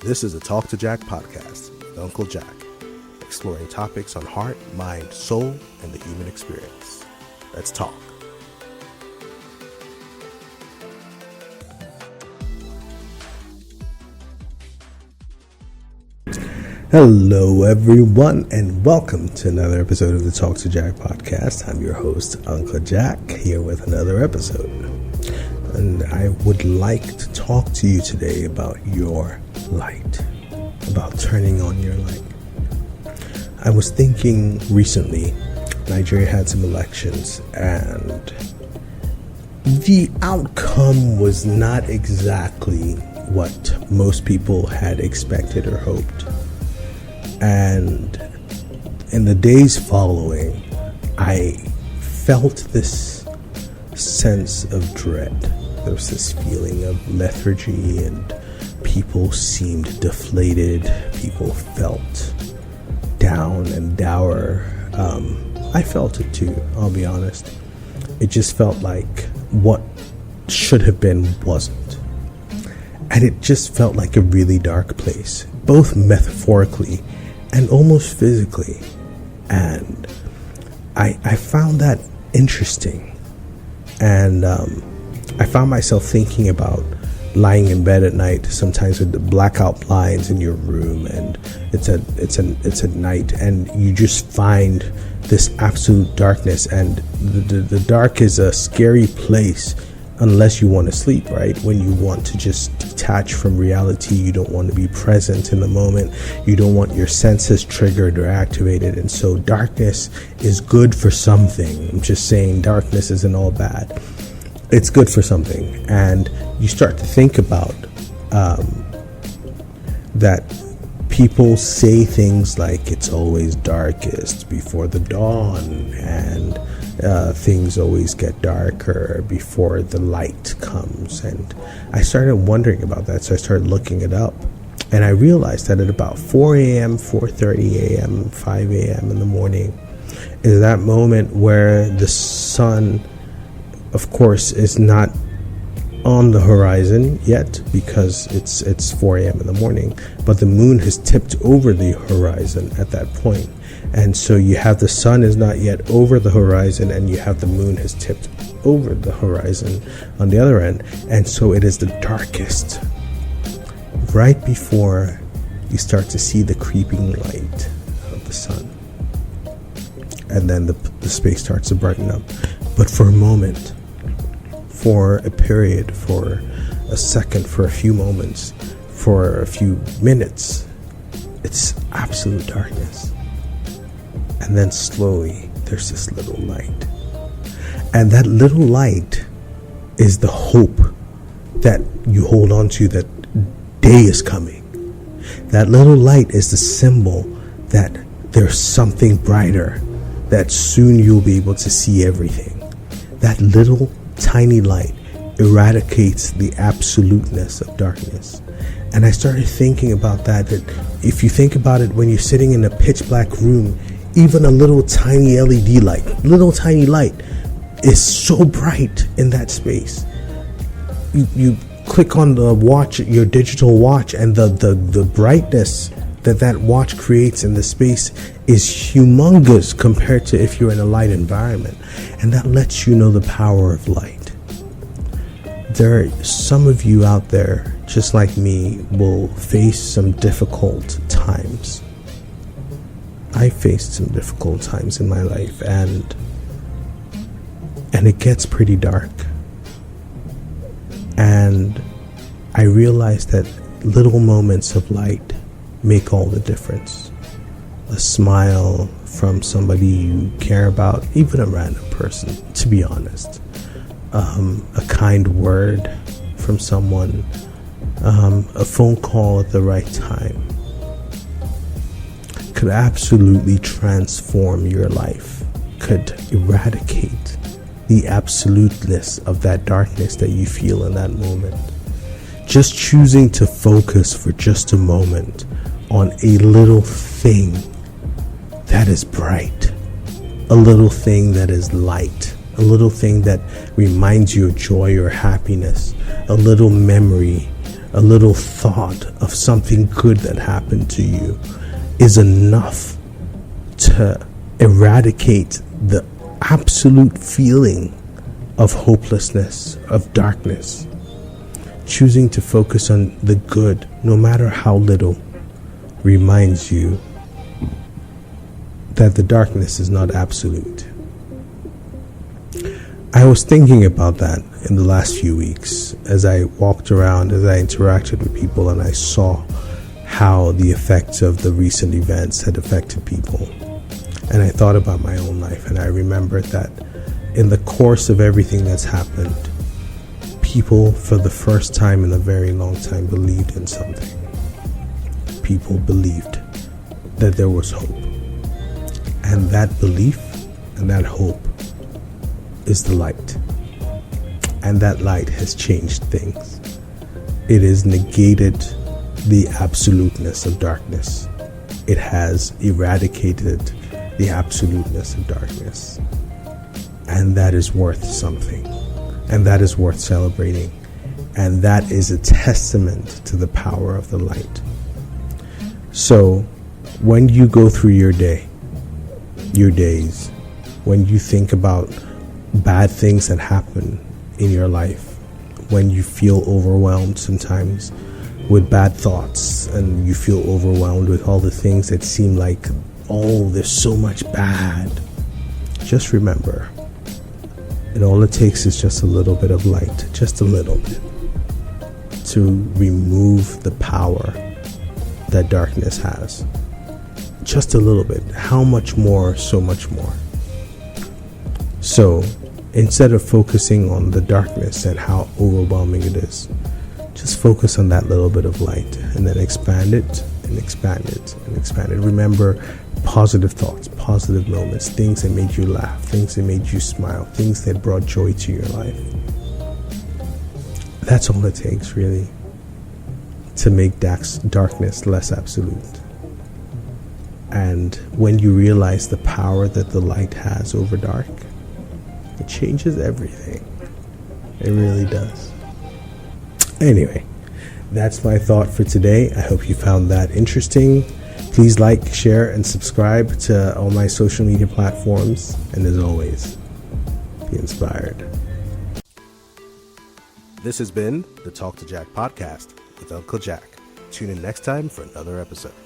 This is a Talk2Jack podcast with UnkuJack, exploring topics on heart, mind, soul, and the human experience. Let's talk. Hello, everyone, and welcome to another episode of the Talk2Jack podcast. I'm your host, UnkuJack, here with another episode. And I would like to talk to you today about your light, about turning on your light. I was thinking recently, Nigeria had some elections, and the outcome was not exactly what most people had expected or hoped. And in the days following, I felt this sense of dread. There was this feeling of lethargy, and people seemed deflated. People felt down and dour. I felt it too, I'll be honest. It just felt like what should have been wasn't. And it just felt like a really dark place, both metaphorically and almost physically. And I found that interesting. And I found myself thinking about lying in bed at night, sometimes with the blackout blinds in your room, and it's at night, and you just find this absolute darkness. And the dark is a scary place unless you want to sleep, right? When you want to just detach from reality, you don't want to be present in the moment, you don't want your senses triggered or activated. And so darkness is good for something. I'm just saying, darkness isn't all bad. It's good for something. And you start to think about that people say things like it's always darkest before the dawn, and things always get darker before the light comes. And I started wondering about that, so I started looking it up, and I realized that at about 4 a.m., 4:30 a.m., 5 a.m. in the morning is that moment where the sun, of course, is not on the horizon yet because it's 4 a.m. in the morning, but the moon has tipped over the horizon at that point. And so you have the sun is not yet over the horizon, and you have the moon has tipped over the horizon on the other end. And so it is the darkest right before you start to see the creeping light of the sun. And then the space starts to brighten up. But for a moment, for a period, for a second, for a few moments, for a few minutes, it's absolute darkness. And then slowly there's this little light. And that little light is the hope that you hold on to, that day is coming. That little light is the symbol that there's something brighter, that soon you'll be able to see everything. That little tiny light eradicates the absoluteness of darkness. And I started thinking about that if you think about it, when you're sitting in a pitch black room, even a little tiny LED light, little tiny light is so bright in that space. You click on the watch, your digital watch, and the brightness that watch creates in the space is humongous compared to if you're in a light environment. And that lets you know the power of light. There are some of you out there, just like me, will face some difficult times. I faced some difficult times in my life, and it gets pretty dark. And I realized that little moments of light make all the difference. A smile from somebody you care about, even a random person, to be honest. A kind word from someone, a phone call at the right time could absolutely transform your life, could eradicate the absoluteness of that darkness that you feel in that moment. Just choosing to focus for just a moment on a little thing that is bright, a little thing that is light, a little thing that reminds you of joy or happiness, a little memory, a little thought of something good that happened to you is enough to eradicate the absolute feeling of hopelessness, of darkness. Choosing to focus on the good, no matter how little, reminds you that the darkness is not absolute. I was thinking about that in the last few weeks as I walked around, as I interacted with people, and I saw how the effects of the recent events had affected people. And I thought about my own life, and I remembered that in the course of everything that's happened, people for the first time in a very long time believed in something. People believed that there was hope. And that belief and that hope is the light. And that light has changed things. It has negated the absoluteness of darkness. It has eradicated the absoluteness of darkness. And that is worth something. And that is worth celebrating. And that is a testament to the power of the light. So, when you go through your day, your days, when you think about bad things that happen in your life, when you feel overwhelmed sometimes with bad thoughts, and you feel overwhelmed with all the things that seem like, oh, there's so much bad, just remember, and all it takes is just a little bit of light, just a little bit, to remove the power that darkness has. Just a little bit. How much more? So much more. So, instead of focusing on the darkness and how overwhelming it is, just focus on that little bit of light, and then expand it and expand it and expand it. Remember positive thoughts, positive moments, things that made you laugh, things that made you smile, things that brought joy to your life. That's all it takes, really, to make darkness less absolute. And when you realize the power that the light has over dark, it changes everything. It really does. Anyway, that's my thought for today. I hope you found that interesting. Please like, share, and subscribe to all my social media platforms. And as always, be inspired. This has been the Talk2Jack podcast with UnkuJack. Tune in next time for another episode.